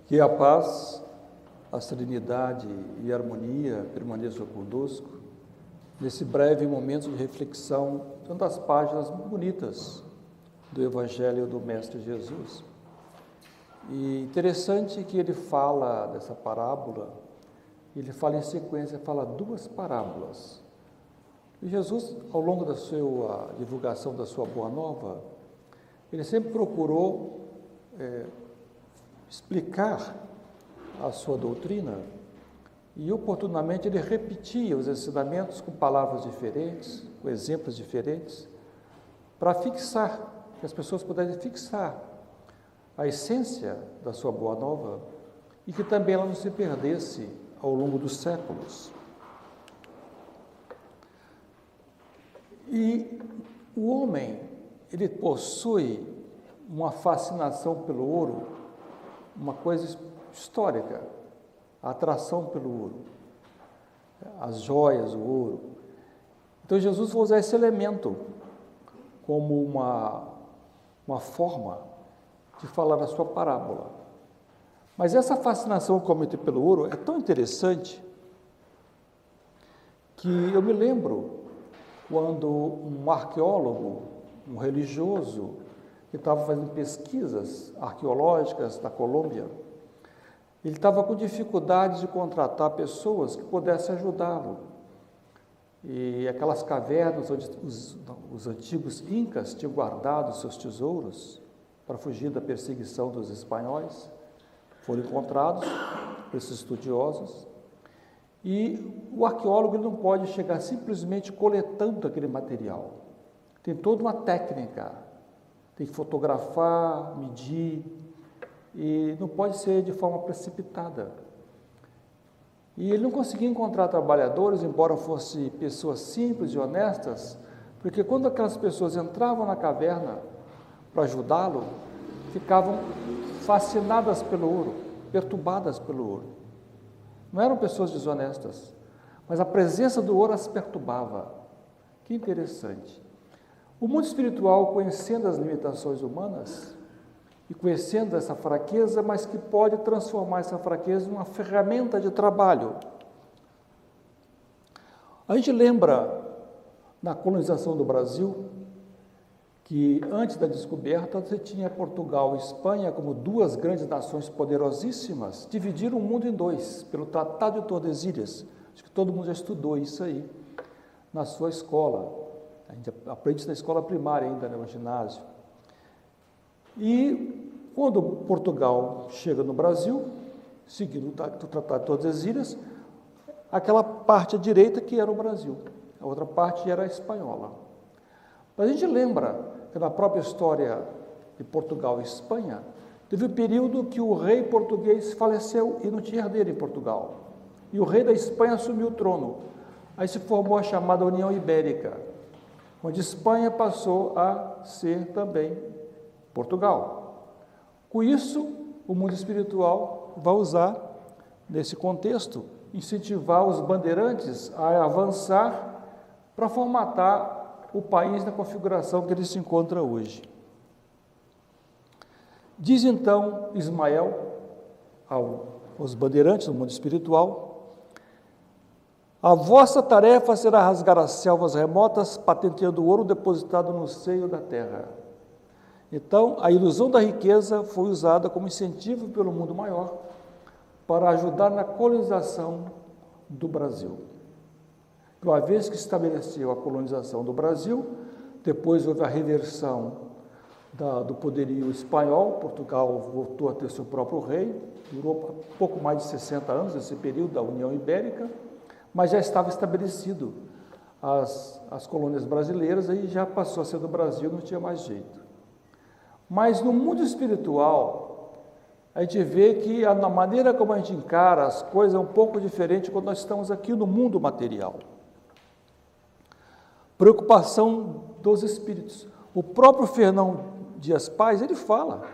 Que a paz, a serenidade e a harmonia permaneçam conosco nesse breve momento de reflexão, tantas páginas bonitas do Evangelho do Mestre Jesus. E interessante que ele fala dessa parábola, ele fala em sequência, fala duas parábolas. E Jesus, ao longo da sua divulgação da sua Boa Nova, ele sempre procurou explicar a sua doutrina e oportunamente ele repetia os ensinamentos com palavras diferentes, com exemplos diferentes, para fixar, que as pessoas pudessem fixar a essência da sua Boa Nova e que também ela não se perdesse ao longo dos séculos. E o homem, ele possui uma fascinação pelo ouro, uma coisa histórica, a atração pelo ouro, as joias, o ouro. Então Jesus vai usar esse elemento como uma forma de falar a sua parábola. Mas essa fascinação cometida pelo ouro é tão interessante que eu me lembro quando um arqueólogo, um religioso, que estava fazendo pesquisas arqueológicas na Colômbia, ele estava com dificuldade de contratar pessoas que pudessem ajudá-lo. E aquelas cavernas onde os antigos incas tinham guardado seus tesouros para fugir da perseguição dos espanhóis, foram encontrados por esses estudiosos. E o arqueólogo ele não pode chegar simplesmente coletando aquele material. Tem toda uma técnica, tem que fotografar, medir, e não pode ser de forma precipitada. E ele não conseguia encontrar trabalhadores, embora fossem pessoas simples e honestas, porque quando aquelas pessoas entravam na caverna para ajudá-lo, ficavam fascinadas pelo ouro, perturbadas pelo ouro. Não eram pessoas desonestas, mas a presença do ouro as perturbava. Que interessante. O mundo espiritual, conhecendo as limitações humanas e conhecendo essa fraqueza, mas que pode transformar essa fraqueza em uma ferramenta de trabalho. A gente lembra, na colonização do Brasil, que antes da descoberta você tinha Portugal e Espanha como duas grandes nações poderosíssimas, dividiram o mundo em dois, pelo Tratado de Tordesilhas. Acho que todo mundo já estudou isso aí na sua escola. A gente aprende isso na escola primária ainda, no ginásio. E quando Portugal chega no Brasil, seguindo o Tratado de Tordesilhas, aquela parte à direita que era o Brasil, a outra parte era a espanhola. Mas a gente lembra que na própria história de Portugal e Espanha, teve um período que o rei português faleceu e não tinha herdeiro em Portugal. E o rei da Espanha assumiu o trono. Aí se formou a chamada União Ibérica, onde Espanha passou a ser também Portugal. Com isso, o mundo espiritual vai usar, nesse contexto, incentivar os bandeirantes a avançar para formatar o país na configuração que ele se encontra hoje. Diz então Ismael aos bandeirantes do mundo espiritual: a vossa tarefa será rasgar as selvas remotas, patenteando o ouro depositado no seio da terra. Então, a ilusão da riqueza foi usada como incentivo pelo mundo maior para ajudar na colonização do Brasil. Uma vez que estabeleceu a colonização do Brasil, depois houve a reversão do poderio espanhol, Portugal voltou a ter seu próprio rei, durou pouco mais de 60 anos esse período da União Ibérica, mas já estava estabelecido as colônias brasileiras, aí já passou a ser do Brasil, não tinha mais jeito. Mas no mundo espiritual, a gente vê que a maneira como a gente encara as coisas é um pouco diferente quando nós estamos aqui no mundo material. Preocupação dos espíritos. O próprio Fernão Dias Paz, ele fala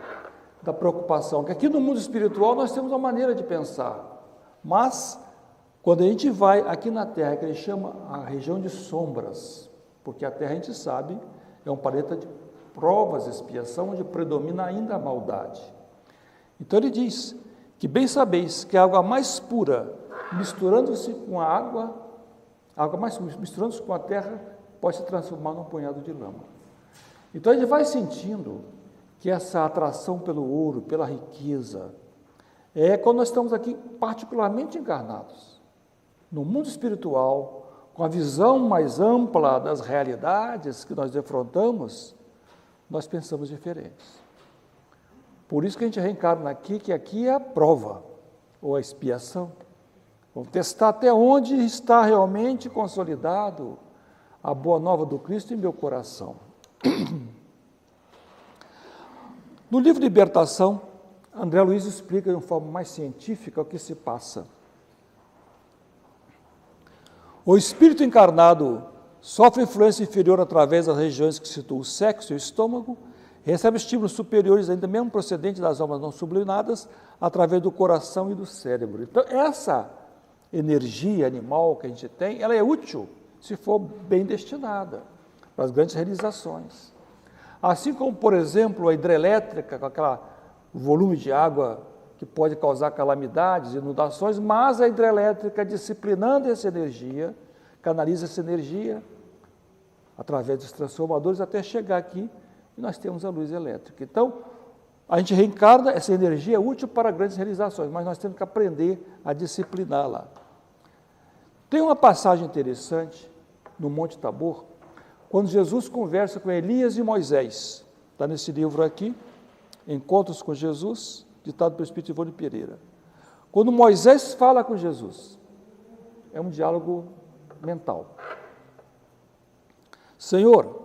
da preocupação, que aqui no mundo espiritual nós temos uma maneira de pensar, mas quando a gente vai aqui na Terra, que ele chama a região de sombras, porque a Terra, a gente sabe, é um planeta de provas, expiação, onde predomina ainda a maldade. Então ele diz que bem sabeis que a água mais pura, misturando-se com a água mais misturando-se com a terra, pode se transformar num punhado de lama. Então a gente vai sentindo que essa atração pelo ouro, pela riqueza, é quando nós estamos aqui particularmente encarnados, no mundo espiritual, com a visão mais ampla das realidades que nós defrontamos, nós pensamos diferentes. Por isso que a gente reencarna aqui, que aqui é a prova, ou a expiação. Vamos testar até onde está realmente consolidado a boa nova do Cristo em meu coração. No livro Libertação, André Luiz explica de uma forma mais científica o que se passa. O espírito encarnado sofre influência inferior através das regiões que situam o sexo e o estômago, recebe estímulos superiores ainda mesmo procedentes das almas não sublimadas, através do coração e do cérebro. Então, essa energia animal que a gente tem, ela é útil se for bem destinada para as grandes realizações. Assim como, por exemplo, a hidrelétrica, com aquele volume de água que pode causar calamidades, inundações, mas a hidrelétrica, disciplinando essa energia, canaliza essa energia através dos transformadores até chegar aqui e nós temos a luz elétrica. Então, a gente reencarna, essa energia é útil para grandes realizações, mas nós temos que aprender a discipliná-la. Tem uma passagem interessante no Monte Tabor, quando Jesus conversa com Elias e Moisés. Está nesse livro aqui, Encontros com Jesus, ditado pelo Espírito Ivone Pereira. Quando Moisés fala com Jesus, é um diálogo mental. Senhor,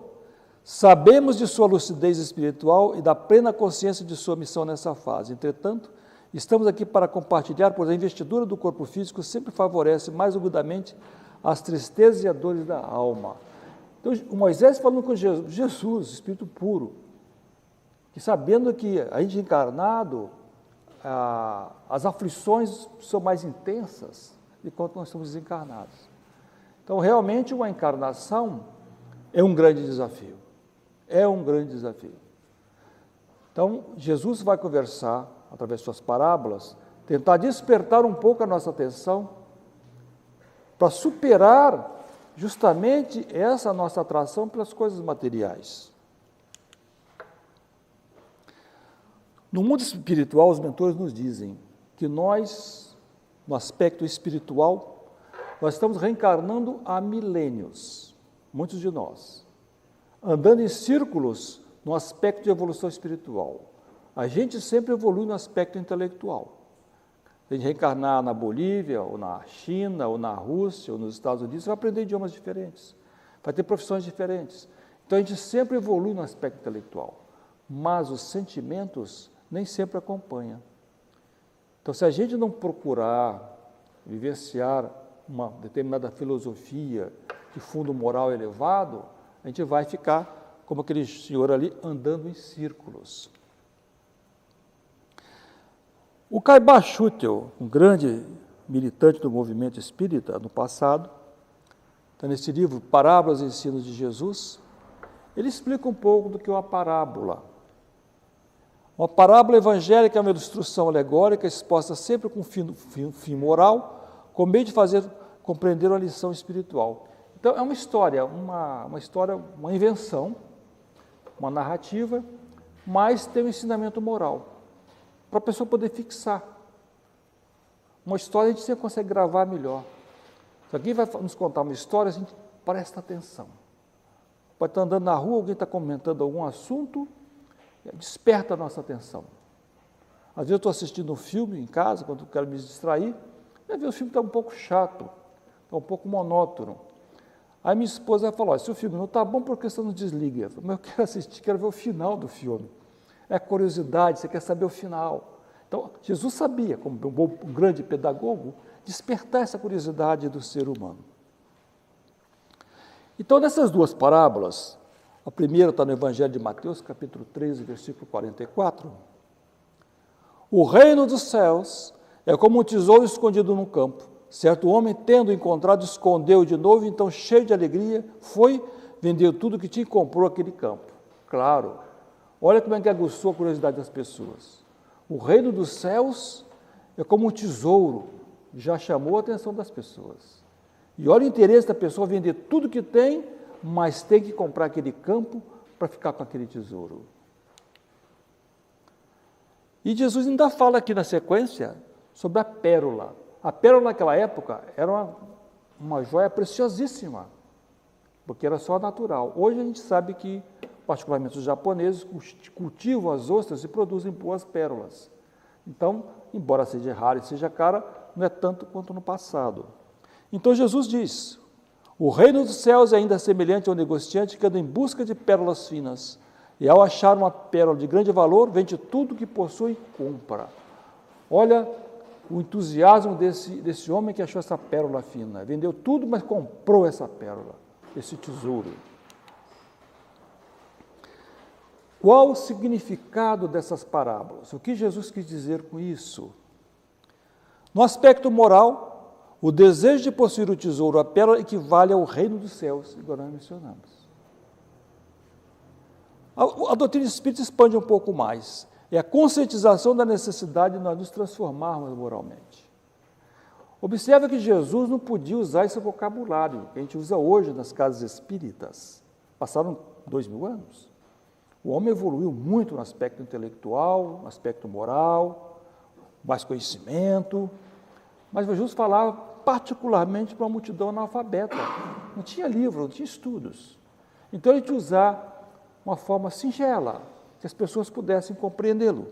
sabemos de sua lucidez espiritual e da plena consciência de sua missão nessa fase. Entretanto, estamos aqui para compartilhar, pois a investidura do corpo físico sempre favorece mais agudamente as tristezas e as dores da alma. Então, o Moisés falando com Jesus, Espírito puro, que sabendo que a gente encarnado, as aflições são mais intensas enquanto nós estamos desencarnados. Então, realmente, uma encarnação é um grande desafio. É um grande desafio. Então, Jesus vai conversar, através de suas parábolas, tentar despertar um pouco a nossa atenção para superar justamente essa nossa atração pelas coisas materiais. No mundo espiritual, os mentores nos dizem que nós, no aspecto espiritual, nós estamos reencarnando há milênios, muitos de nós, andando em círculos no aspecto de evolução espiritual. A gente sempre evolui no aspecto intelectual. Se a gente reencarnar na Bolívia, ou na China, ou na Rússia, ou nos Estados Unidos, vai aprender idiomas diferentes, vai ter profissões diferentes. Então, a gente sempre evolui no aspecto intelectual, mas os sentimentos nem sempre acompanham. Então, se a gente não procurar vivenciar uma determinada filosofia de fundo moral elevado, a gente vai ficar como aquele senhor ali, andando em círculos. O Caibá Schutel, um grande militante do movimento espírita no passado, está nesse livro Parábolas e Ensinos de Jesus, ele explica um pouco do que é uma parábola. Uma parábola evangélica é uma ilustração alegórica exposta sempre com fim moral, com meio de fazer compreender uma lição espiritual. Então, é uma história, uma invenção, uma narrativa, mas tem um ensinamento moral, para a pessoa poder fixar. Uma história a gente sempre consegue gravar melhor. Se alguém vai nos contar uma história, a gente presta atenção. Pode estar andando na rua, alguém está comentando algum assunto, desperta a nossa atenção. Às vezes eu estou assistindo um filme em casa, quando eu quero me distrair, e às vezes o filme está um pouco chato, está um pouco monótono. Aí minha esposa falou, se o filme não está bom, por que você não desliga? Eu falei, mas eu quero assistir, quero ver o final do filme. É curiosidade, você quer saber o final. Então, Jesus sabia, como um grande pedagogo, despertar essa curiosidade do ser humano. Então, nessas duas parábolas, a primeira está no Evangelho de Mateus, capítulo 13, versículo 44. O reino dos céus é como um tesouro escondido no campo. Certo homem, tendo encontrado, escondeu de novo, então, cheio de alegria, foi, vendeu tudo que tinha e comprou aquele campo. Claro, olha como é que aguçou a curiosidade das pessoas. O reino dos céus é como um tesouro, já chamou a atenção das pessoas. E olha o interesse da pessoa vender tudo que tem, mas tem que comprar aquele campo para ficar com aquele tesouro. E Jesus ainda fala aqui na sequência sobre a pérola. A pérola naquela época era uma joia preciosíssima, porque era só natural. Hoje a gente sabe que, particularmente os japoneses, cultivam as ostras e produzem boas pérolas. Então, embora seja raro e seja cara, não é tanto quanto no passado. Então Jesus diz, o reino dos céus é ainda semelhante ao negociante que anda em busca de pérolas finas, e ao achar uma pérola de grande valor, vende tudo que possui e compra. Olha o entusiasmo desse homem que achou essa pérola fina. Vendeu tudo, mas comprou essa pérola, esse tesouro. Qual o significado dessas parábolas? O que Jesus quis dizer com isso? No aspecto moral, o desejo de possuir o tesouro, a pérola, equivale ao reino dos céus, igual nós mencionamos. A doutrina espírita expande um pouco mais. É a conscientização da necessidade de nós nos transformarmos moralmente. Observe que Jesus não podia usar esse vocabulário que a gente usa hoje nas casas espíritas. Passaram 2000 anos. O homem evoluiu muito no aspecto intelectual, no aspecto moral, mais conhecimento, mas Jesus falava particularmente para uma multidão analfabeta. Não tinha livro, não tinha estudos. Então ele tinha que usar uma forma singela, que as pessoas pudessem compreendê-lo.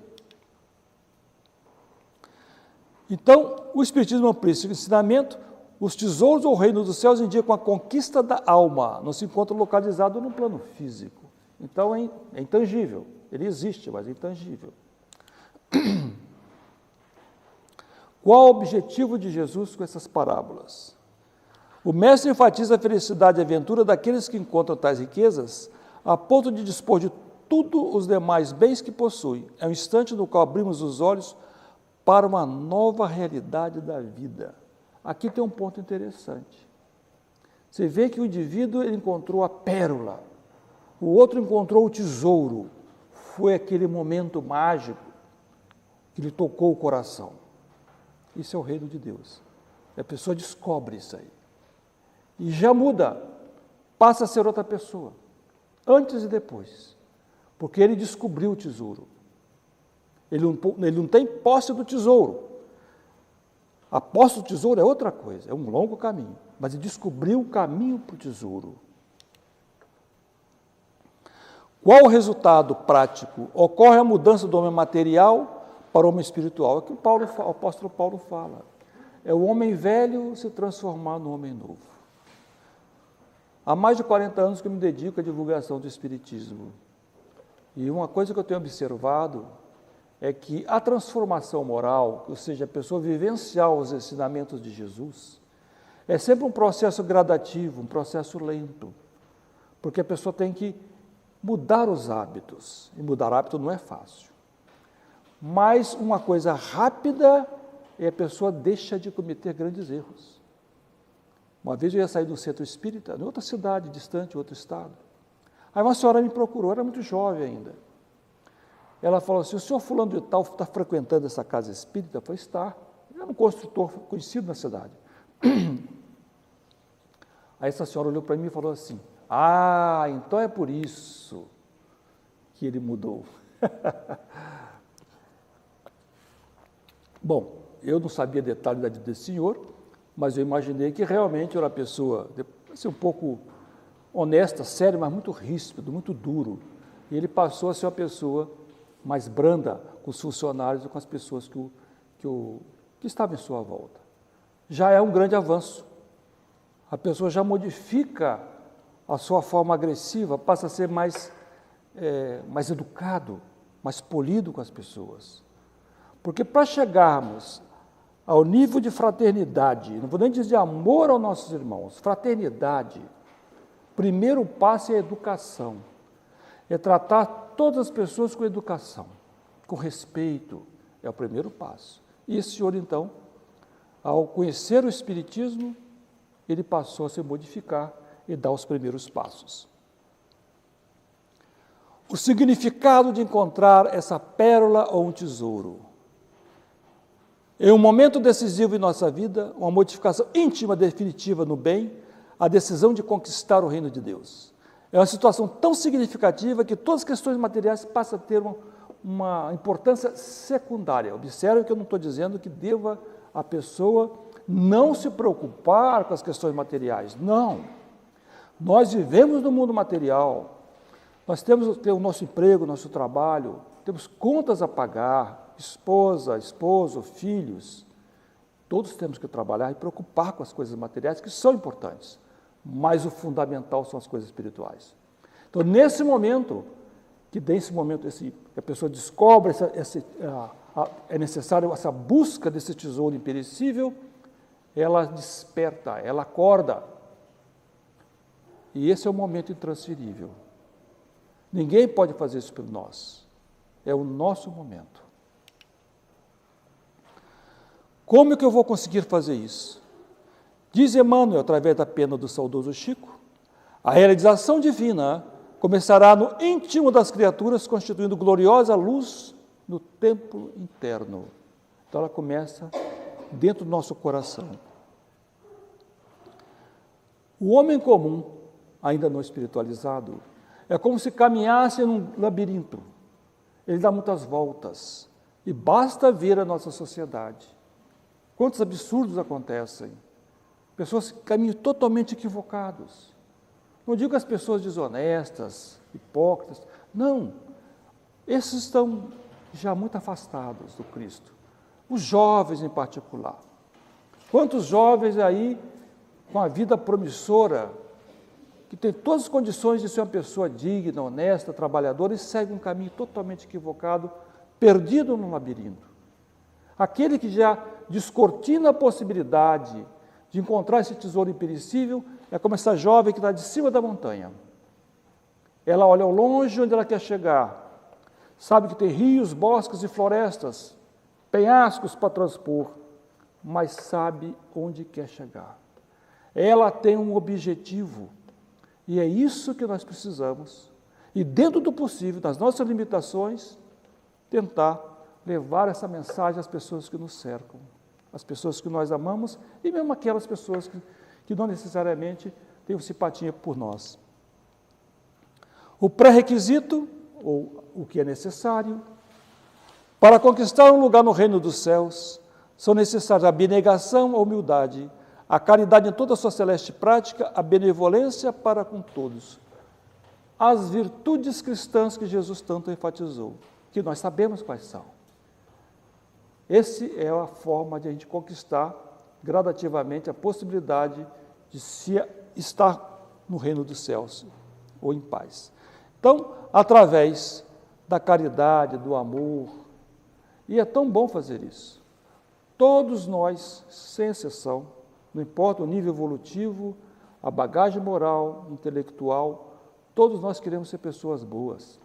Então, o Espiritismo amplia esse ensinamento, os tesouros ou reino dos céus indicam a conquista da alma, não se encontra localizado no plano físico. Então, é intangível, ele existe, mas é intangível. Qual o objetivo de Jesus com essas parábolas? O mestre enfatiza a felicidade e a aventura daqueles que encontram tais riquezas, a ponto de dispor de tudo os demais bens que possui. É um instante no qual abrimos os olhos para uma nova realidade da vida. Aqui tem um ponto interessante. Você vê que o indivíduo ele encontrou a pérola, o outro encontrou o tesouro. Foi aquele momento mágico que lhe tocou o coração. Isso é o reino de Deus. A pessoa descobre isso aí. E já muda, passa a ser outra pessoa, antes e depois, porque ele descobriu o tesouro. Ele não tem posse do tesouro. A posse do tesouro é outra coisa, é um longo caminho, mas ele descobriu o caminho para o tesouro. Qual o resultado prático? Ocorre a mudança do homem material para o homem espiritual. É o que o apóstolo Paulo fala. É o homem velho se transformar no homem novo. Há mais de 40 anos que eu me dedico à divulgação do Espiritismo. E uma coisa que eu tenho observado é que a transformação moral, ou seja, a pessoa vivenciar os ensinamentos de Jesus, é sempre um processo gradativo, um processo lento, porque a pessoa tem que mudar os hábitos, e mudar hábito não é fácil. Mas uma coisa rápida é a pessoa deixa de cometer grandes erros. Uma vez eu ia sair do centro espírita, em outra cidade, distante, outro estado. Aí uma senhora me procurou, era muito jovem ainda. Ela falou assim, o senhor fulano de tal está frequentando essa casa espírita? Eu falei, está. Ele era um construtor conhecido na cidade. Aí essa senhora olhou para mim e falou assim, então é por isso que ele mudou. Bom, eu não sabia detalhes da vida desse senhor, mas eu imaginei que realmente era uma pessoa um pouco honesta, séria, mas muito ríspido, muito duro. E ele passou a ser uma pessoa mais branda com os funcionários e com as pessoas que estavam em sua volta. Já é um grande avanço. A pessoa já modifica a sua forma agressiva, passa a ser mais educado, mais polido com as pessoas. Porque para chegarmos ao nível de fraternidade, não vou nem dizer amor aos nossos irmãos, fraternidade, primeiro passo é a educação, é tratar todas as pessoas com educação, com respeito, é o primeiro passo. E esse senhor, então, ao conhecer o Espiritismo, ele passou a se modificar e dar os primeiros passos. O significado de encontrar essa pérola ou um tesouro. Em um momento decisivo em nossa vida, uma modificação íntima definitiva no bem, a decisão de conquistar o reino de Deus. É uma situação tão significativa que todas as questões materiais passam a ter uma importância secundária. Observe que eu não estou dizendo que deva a pessoa não se preocupar com as questões materiais. Não. Nós vivemos no mundo material. Nós temos o nosso emprego, nosso trabalho, temos contas a pagar, esposa, esposo, filhos. Todos temos que trabalhar e preocupar com as coisas materiais, que são importantes, mas o fundamental são as coisas espirituais. Então, nesse momento, a pessoa descobre, é necessário essa busca desse tesouro imperecível, ela desperta, ela acorda. E esse é o momento intransferível. Ninguém pode fazer isso por nós. É o nosso momento. Como é que eu vou conseguir fazer isso? Diz Emmanuel, através da pena do saudoso Chico, a realização divina começará no íntimo das criaturas, constituindo gloriosa luz no templo interno. Então ela começa dentro do nosso coração. O homem comum, ainda não espiritualizado, é como se caminhasse num labirinto. Ele dá muitas voltas. E basta ver a nossa sociedade. Quantos absurdos acontecem. Pessoas que caminham totalmente equivocados. Não digo as pessoas desonestas, hipócritas. Não. Esses estão já muito afastados do Cristo. Os jovens em particular. Quantos jovens aí, com a vida promissora, que tem todas as condições de ser uma pessoa digna, honesta, trabalhadora, e segue um caminho totalmente equivocado, perdido no labirinto. Aquele que já descortina a possibilidade de encontrar esse tesouro imperecível é como essa jovem que está de cima da montanha. Ela olha ao longe onde ela quer chegar, sabe que tem rios, bosques e florestas, penhascos para transpor, mas sabe onde quer chegar. Ela tem um objetivo, e é isso que nós precisamos, e dentro do possível, das nossas limitações, tentar levar essa mensagem às pessoas que nos cercam, às pessoas que nós amamos, e mesmo aquelas pessoas que não necessariamente têm simpatia por nós. O pré-requisito, ou o que é necessário, para conquistar um lugar no reino dos céus, são necessárias a abnegação, a humildade, a caridade em toda a sua celeste prática, a benevolência para com todos. As virtudes cristãs que Jesus tanto enfatizou, que nós sabemos quais são. Essa é a forma de a gente conquistar gradativamente a possibilidade de se estar no reino dos céus, ou em paz. Então, através da caridade, do amor, e é tão bom fazer isso. Todos nós, sem exceção, não importa o nível evolutivo, a bagagem moral, intelectual, todos nós queremos ser pessoas boas.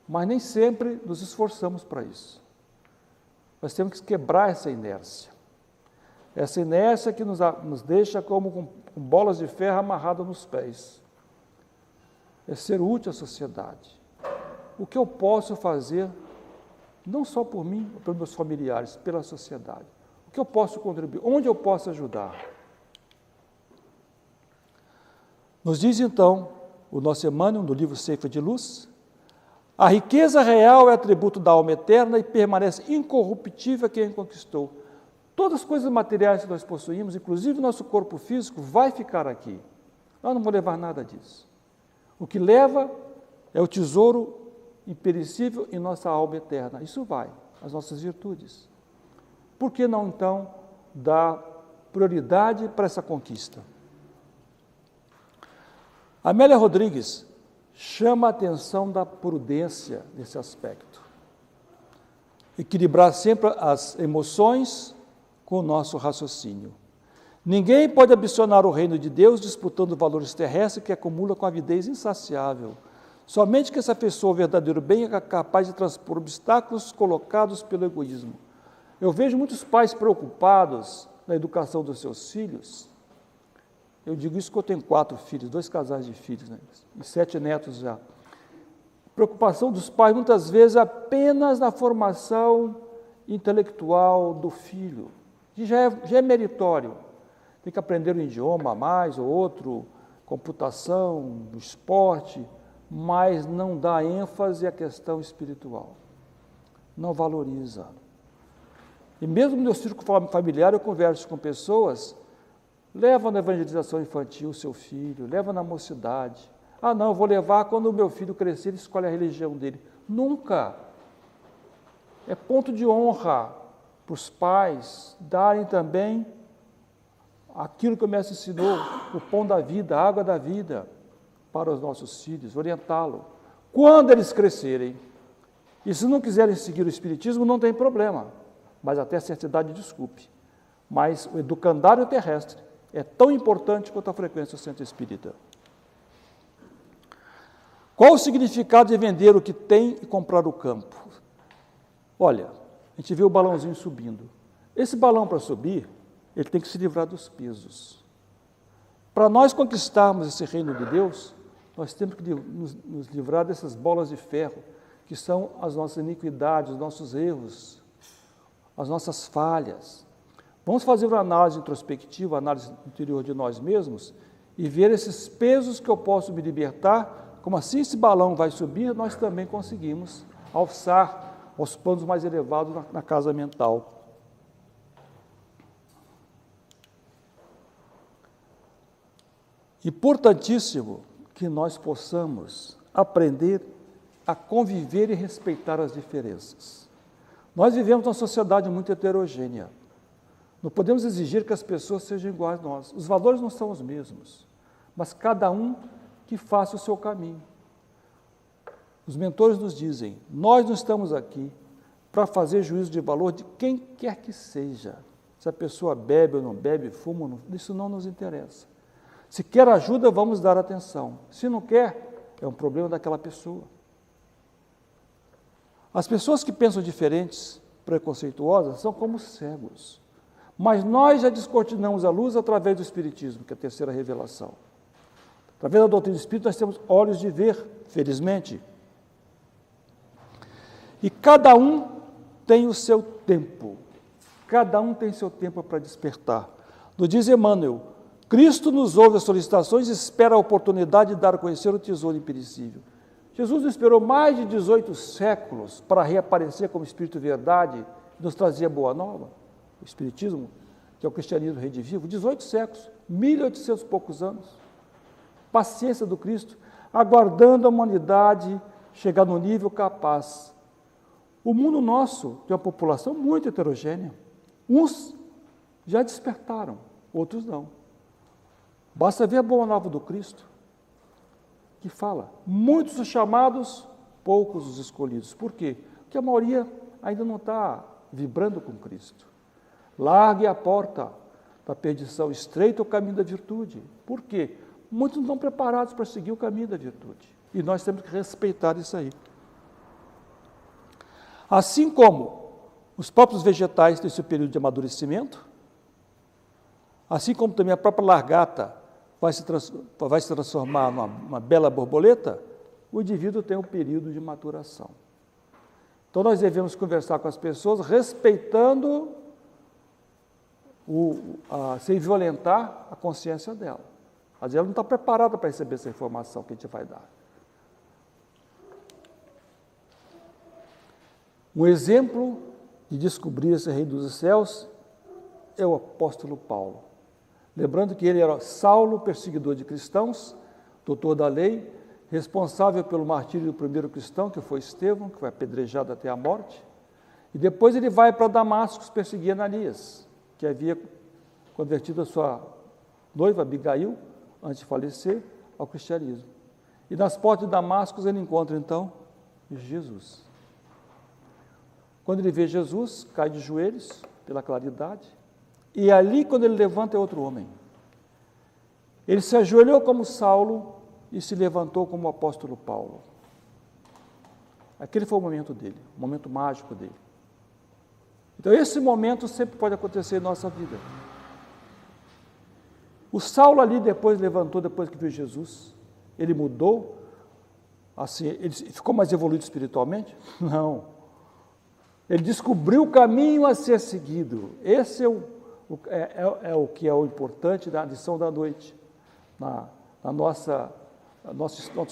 Mas nem sempre nos esforçamos para isso. Nós temos que quebrar essa inércia. Essa inércia que nos deixa como com bolas de ferro amarradas nos pés. É ser útil à sociedade. O que eu posso fazer, não só por mim, pelos meus familiares, pela sociedade. O que eu posso contribuir? Onde eu posso ajudar? Nos diz então o nosso Emmanuel, no livro Ceifa de Luz, a riqueza real é atributo da alma eterna e permanece incorruptível a quem conquistou. Todas as coisas materiais que nós possuímos, inclusive nosso corpo físico, vai ficar aqui. Nós não vamos levar nada disso. O que leva é o tesouro imperecível em nossa alma eterna. Isso vai, as nossas virtudes. Por que não, então, dar prioridade para essa conquista? Amélia Rodrigues chama a atenção da prudência nesse aspecto. Equilibrar sempre as emoções com o nosso raciocínio. Ninguém pode ambicionar o reino de Deus disputando valores terrestres que acumula com avidez insaciável. Somente que essa pessoa, o verdadeiro bem, é capaz de transpor obstáculos colocados pelo egoísmo. Eu vejo muitos pais preocupados na educação dos seus filhos. Eu digo isso porque eu tenho 4 filhos, 2 casais de filhos, né? E 7 netos já. Preocupação dos pais, muitas vezes, apenas na formação intelectual do filho, que já é meritório. Tem que aprender um idioma a mais ou outro, computação, esporte, mas não dá ênfase à questão espiritual. Não valoriza. E mesmo no meu círculo familiar, eu converso com pessoas, leva na evangelização infantil o seu filho, leva na mocidade. Ah, não, eu vou levar quando o meu filho crescer, ele escolhe a religião dele. Nunca. É ponto de honra para os pais darem também aquilo que o mestre ensinou, o pão da vida, a água da vida, para os nossos filhos, orientá-lo. Quando eles crescerem, e se não quiserem seguir o Espiritismo, não tem problema, mas até certa idade, desculpe. Mas o educandário terrestre é tão importante quanto a frequência do centro espírita. Qual o significado de vender o que tem e comprar o campo? Olha, a gente vê o balãozinho subindo. Esse balão, para subir, ele tem que se livrar dos pesos. Para nós conquistarmos esse reino de Deus, nós temos que nos livrar dessas bolas de ferro, que são as nossas iniquidades, os nossos erros, as nossas falhas. Vamos fazer uma análise introspectiva, análise interior de nós mesmos, e ver esses pesos que eu posso me libertar. Como assim esse balão vai subir, nós também conseguimos alçar aos planos mais elevados na casa mental. Importantíssimo que nós possamos aprender a conviver e respeitar as diferenças. Nós vivemos numa sociedade muito heterogênea. Não podemos exigir que as pessoas sejam iguais a nós. Os valores não são os mesmos, mas cada um que faça o seu caminho. Os mentores nos dizem, nós não estamos aqui para fazer juízo de valor de quem quer que seja. Se a pessoa bebe ou não bebe, fuma ou não, isso não nos interessa. Se quer ajuda, vamos dar atenção. Se não quer, é um problema daquela pessoa. As pessoas que pensam diferentes, preconceituosas, são como cegos. Mas nós já descortinamos a luz através do Espiritismo, que é a terceira revelação. Através da doutrina espírita, nós temos olhos de ver, felizmente. E cada um tem o seu tempo. Cada um tem seu tempo para despertar. Nos diz Emmanuel, Cristo nos ouve as solicitações e espera a oportunidade de dar a conhecer o tesouro imperecível. Jesus não esperou mais de 18 séculos para reaparecer como Espírito Verdade e nos trazer a boa nova. O Espiritismo, que é o cristianismo redivivo, 18 séculos, 1800 e poucos anos. Paciência do Cristo, aguardando a humanidade chegar no nível capaz. O mundo nosso tem uma população muito heterogênea. Uns já despertaram, outros não. Basta ver a boa nova do Cristo, que fala, muitos os chamados, poucos os escolhidos. Por quê? Porque a maioria ainda não está vibrando com Cristo. Largue a porta da perdição, estreita o caminho da virtude. Por quê? Muitos não estão preparados para seguir o caminho da virtude. E nós temos que respeitar isso aí. Assim como os próprios vegetais têm seu período de amadurecimento, assim como também a própria largata vai se transformar numa bela borboleta, o indivíduo tem um período de maturação. Então nós devemos conversar com as pessoas respeitando, sem violentar a consciência dela. Às vezes ela não está preparada para receber essa informação que a gente vai dar. Um exemplo de descobrir esse Rei dos Céus é o apóstolo Paulo. Lembrando que ele era Saulo, perseguidor de cristãos, doutor da lei, responsável pelo martírio do primeiro cristão, que foi Estevão, que foi apedrejado até a morte. E depois ele vai para Damasco perseguir Ananias, que havia convertido a sua noiva, Abigail, antes de falecer, ao cristianismo. E nas portas de Damasco ele encontra, então, Jesus. Quando ele vê Jesus, cai de joelhos pela claridade, e ali, quando ele levanta, é outro homem. Ele se ajoelhou como Saulo e se levantou como o apóstolo Paulo. Aquele foi o momento dele, o momento mágico dele. Então, esse momento sempre pode acontecer em nossa vida. O Saulo ali depois levantou, depois que viu Jesus, ele mudou, assim, ele ficou mais evoluído espiritualmente? Não. Ele descobriu o caminho a ser seguido. Esse é o que é o importante da lição da noite, nosso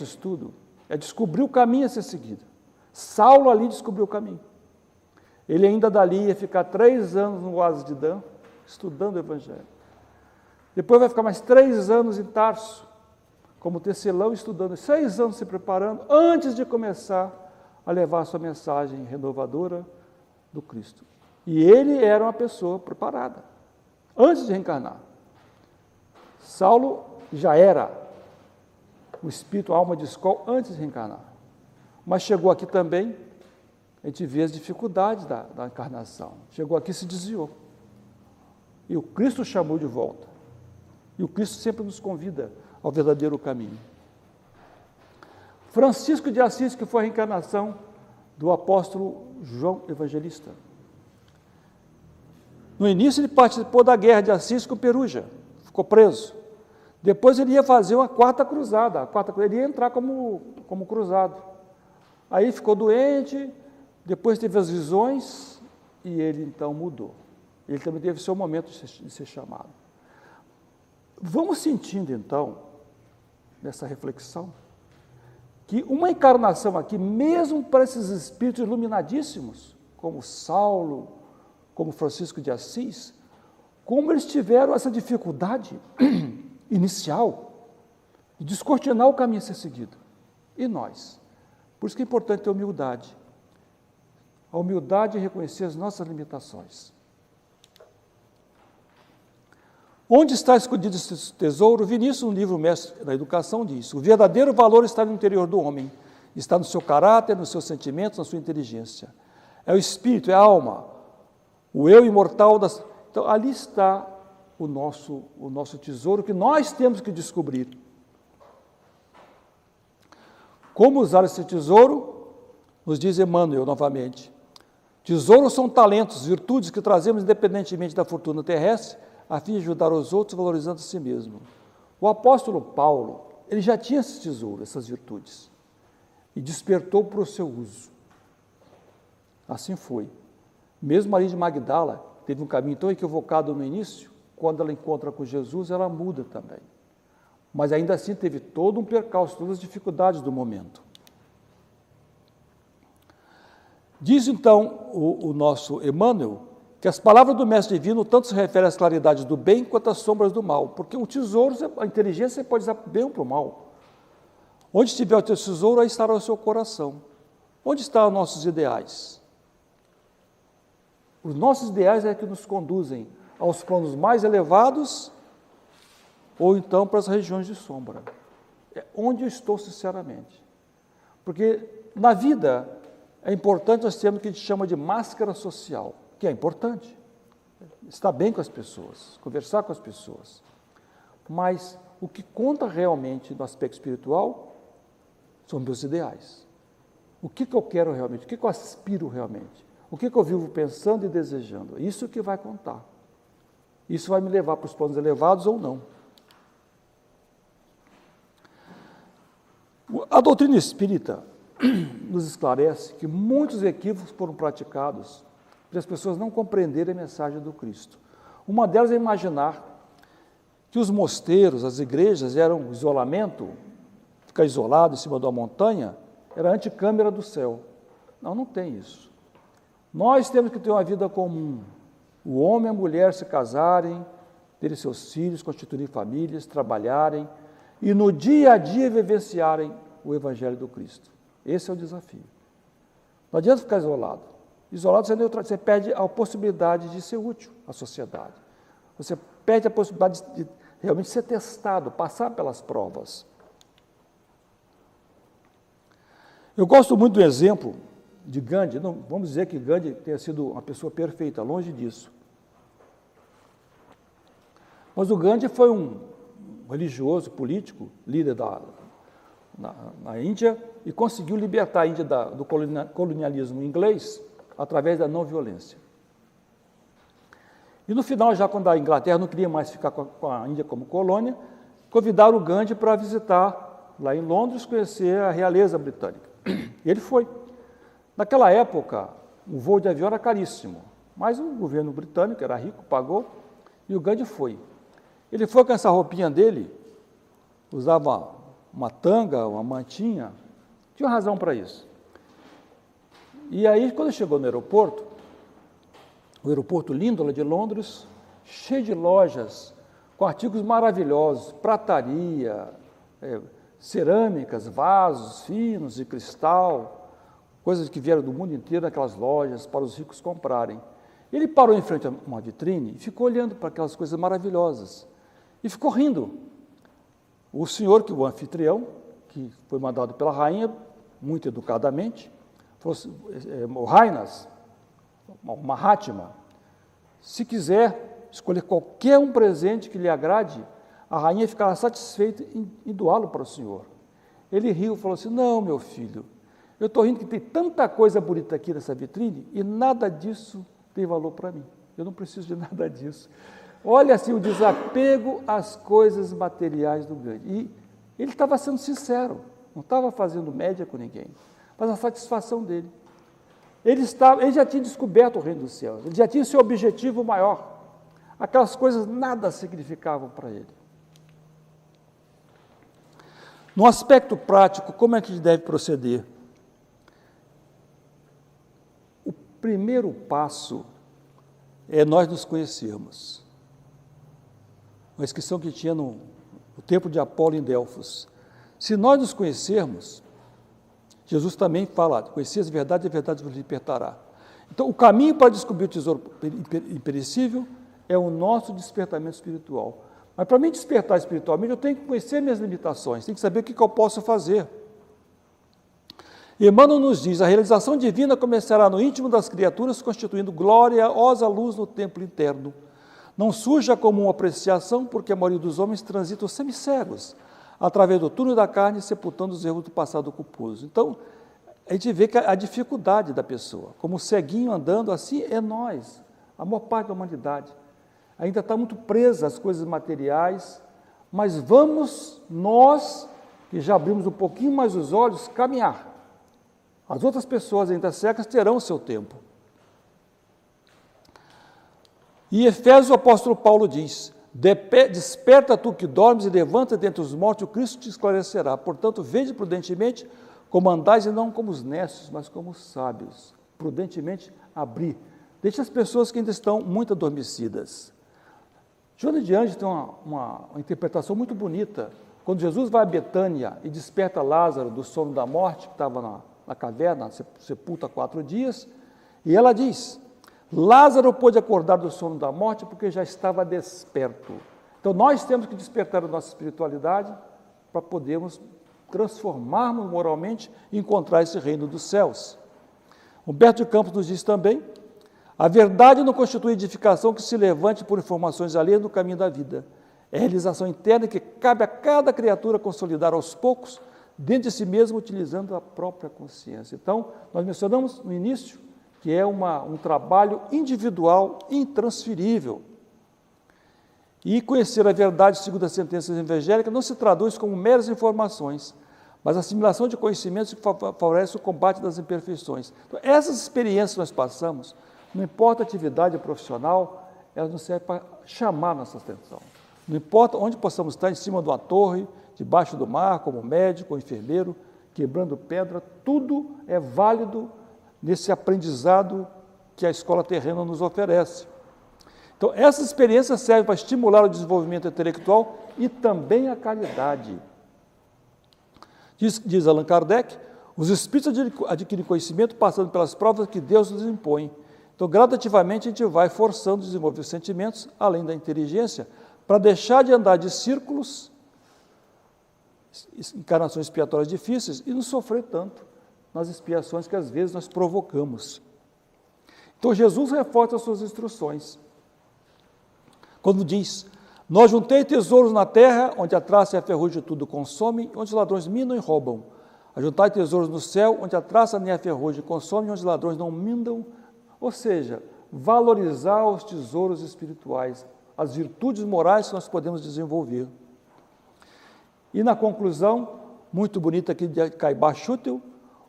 estudo. É descobrir o caminho a ser seguido. Saulo ali descobriu o caminho. Ele ainda dali ia ficar 3 anos no oásis de Dan, estudando o Evangelho. Depois vai ficar mais 3 anos em Tarso, como tecelão, estudando, 6 anos se preparando, antes de começar a levar a sua mensagem renovadora do Cristo. E ele era uma pessoa preparada, antes de reencarnar. Saulo já era o espírito, a alma de escola, antes de reencarnar. Mas chegou aqui também, a gente vê as dificuldades da encarnação. Chegou aqui e se desviou. E o Cristo chamou de volta. E o Cristo sempre nos convida ao verdadeiro caminho. Francisco de Assis, que foi a reencarnação do apóstolo João Evangelista. No início ele participou da guerra de Assis com Perugia, ficou preso. Depois ele ia fazer uma quarta cruzada, ele ia entrar como cruzado. Aí ficou doente, depois teve as visões e ele então mudou. Ele também teve seu momento de ser chamado. Vamos sentindo então, nessa reflexão, que uma encarnação aqui, mesmo para esses espíritos iluminadíssimos, como Saulo, como Francisco de Assis, como eles tiveram essa dificuldade inicial de descortinar o caminho a ser seguido. E nós? Por isso que é importante ter humildade. A humildade é reconhecer as nossas limitações. Onde está escondido esse tesouro? Vinícius, no livro Mestre da Educação, diz: o verdadeiro valor está no interior do homem, está no seu caráter, nos seus sentimentos, na sua inteligência. É o espírito, é a alma, o eu imortal. Então, ali está o nosso tesouro que nós temos que descobrir. Como usar esse tesouro? Nos diz Emmanuel novamente. Tesouros são talentos, virtudes que trazemos independentemente da fortuna terrestre, a fim de ajudar os outros, valorizando a si mesmo. O apóstolo Paulo, ele já tinha esse tesouro, essas virtudes, e despertou para o seu uso. Assim foi. Mesmo Maria de Magdala teve um caminho tão equivocado no início, quando ela encontra com Jesus, ela muda também. Mas ainda assim teve todo um percalço, todas as dificuldades do momento. Diz então o nosso Emmanuel, que as palavras do Mestre Divino tanto se referem às claridades do bem quanto às sombras do mal, porque o tesouro, a inteligência, você pode usar para o bem ou para o mal. Onde estiver o teu tesouro, aí estará o seu coração. Onde estão os nossos ideais? Os nossos ideais é que nos conduzem aos planos mais elevados ou então para as regiões de sombra. É onde eu estou sinceramente. Porque na vida é importante nós termos o que a gente chama de máscara social, que é importante, estar bem com as pessoas, conversar com as pessoas. Mas o que conta realmente no aspecto espiritual são meus ideais. O que eu quero realmente, o que eu aspiro realmente, o que eu vivo pensando e desejando. Isso que vai contar. Isso vai me levar para os planos elevados ou não. A doutrina espírita nos esclarece que muitos equívocos foram praticados para as pessoas não compreenderem a mensagem do Cristo. Uma delas é imaginar que os mosteiros, as igrejas, eram isolamento, ficar isolado em cima de uma montanha, era a anticâmara do céu. Não, não tem isso. Nós temos que ter uma vida comum. O homem e a mulher se casarem, terem seus filhos, constituírem famílias, trabalharem e no dia a dia vivenciarem o Evangelho do Cristo. Esse é o desafio. Não adianta ficar isolado. Isolado você perde a possibilidade de ser útil à sociedade. Você perde a possibilidade de realmente ser testado, passar pelas provas. Eu gosto muito do exemplo de Gandhi. Não vamos dizer que Gandhi tenha sido uma pessoa perfeita, longe disso. Mas o Gandhi foi um religioso, político, líder na Índia, e conseguiu libertar a Índia do colonialismo inglês através da não violência. E no final, já quando a Inglaterra não queria mais ficar com a Índia como colônia, convidaram o Gandhi para visitar lá em Londres, conhecer a realeza britânica. E ele foi. Naquela época, O voo de avião era caríssimo, mas o governo britânico era rico, pagou, e o Gandhi foi. Ele foi com essa roupinha dele, usava uma tanga, uma mantinha, tinha razão para isso. E aí, quando chegou no aeroporto, o aeroporto lindo lá de Londres, cheio de lojas, com artigos maravilhosos, prataria, cerâmicas, vasos finos de cristal, coisas que vieram do mundo inteiro naquelas lojas para os ricos comprarem. Ele parou em frente a uma vitrine e ficou olhando para aquelas coisas maravilhosas e ficou rindo. O senhor, que o anfitrião, que foi mandado pela rainha, muito educadamente, falou assim, o Rainas, o Mahatma, se quiser escolher qualquer um presente que lhe agrade, a rainha ficará satisfeita em doá-lo para o senhor. Ele riu e falou assim, não, meu filho, eu estou rindo que tem tanta coisa bonita aqui nessa vitrine e nada disso tem valor para mim. Eu não preciso de nada disso. Olha assim, o desapego às coisas materiais do Gandhi. E ele estava sendo sincero, não estava fazendo média com ninguém, mas a satisfação dele. Ele já tinha descoberto o reino dos céus, ele já tinha seu objetivo maior. Aquelas coisas nada significavam para ele. No aspecto prático, como é que a gente deve proceder? O primeiro passo é nós nos conhecermos. Uma inscrição que tinha no templo de Apolo em Delfos. Se nós nos conhecermos, Jesus também fala, conheceis a verdade vos libertará. Então, o caminho para descobrir o tesouro imperecível é o nosso despertamento espiritual. Mas para mim despertar espiritualmente, eu tenho que conhecer minhas limitações, tenho que saber o que eu posso fazer. Emmanuel nos diz, a realização divina começará no íntimo das criaturas, constituindo gloriosa luz no templo interno. Não surja como uma apreciação, porque a maioria dos homens transitam semicegos, através do túnel da carne, sepultando os erros do passado culposo. Então, a gente vê que a dificuldade da pessoa, como o ceguinho andando, assim é nós, a maior parte da humanidade. Ainda está muito presa às coisas materiais, mas vamos nós, que já abrimos um pouquinho mais os olhos, caminhar. As outras pessoas ainda cegas terão o seu tempo. E em Efésios o apóstolo Paulo diz, desperta tu que dormes e levanta dentre os mortos, o Cristo te esclarecerá. Portanto, vede prudentemente como andais e não como os necios, mas como os sábios. Prudentemente abrir. Deixe as pessoas que ainda estão muito adormecidas. Joana de Ângeles tem uma interpretação muito bonita. Quando Jesus vai a Betânia e desperta Lázaro do sono da morte, que estava na caverna, sepulta 4 dias, e ela diz, Lázaro pôde acordar do sono da morte porque já estava desperto. Então, nós temos que despertar a nossa espiritualidade para podermos transformarmos moralmente e encontrar esse reino dos céus. Humberto de Campos nos diz também, a verdade não constitui edificação que se levante por informações alheias no caminho da vida. É a realização interna que cabe a cada criatura consolidar aos poucos, dentro de si mesmo, utilizando a própria consciência. Então, nós mencionamos no início que é um trabalho individual, intransferível. E conhecer a verdade, segundo as sentenças evangélicas, não se traduz como meras informações, mas a assimilação de conhecimentos que favorece o combate das imperfeições. Então, essas experiências que nós passamos, não importa a atividade profissional, elas nos servem para chamar nossa atenção. Não importa onde possamos estar, em cima de uma torre, debaixo do mar, como médico ou enfermeiro, quebrando pedra, tudo é válido nesse aprendizado que a escola terrena nos oferece. Então, essas experiências servem para estimular o desenvolvimento intelectual e também a caridade. Diz Allan Kardec, os espíritos adquirem conhecimento passando pelas provas que Deus nos impõe. Então, gradativamente, a gente vai forçando a desenvolver os sentimentos, além da inteligência, para deixar de andar de círculos, encarnações expiatórias difíceis, e não sofrer tanto nas expiações que às vezes nós provocamos. Então, Jesus reforça as suas instruções. Quando diz, nós juntei tesouros na terra, onde a traça e a ferrugem tudo consomem, onde os ladrões minam e roubam. Ajuntai tesouros no céu, onde a traça nem a ferrugem consomem, onde os ladrões não mindam. Ou seja, valorizar os tesouros espirituais, as virtudes morais que nós podemos desenvolver. E na conclusão, muito bonita aqui de Caibar Schutel,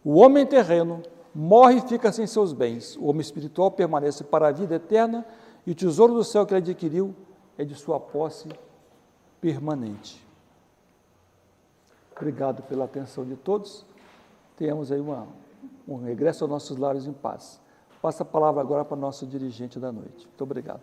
o homem terreno, morre e fica sem seus bens. O homem espiritual permanece para a vida eterna e o tesouro do céu que ele adquiriu é de sua posse permanente. Obrigado pela atenção de todos. Tenhamos aí um regresso aos nossos lares em paz. Passa a palavra agora para o nosso dirigente da noite. Muito obrigado.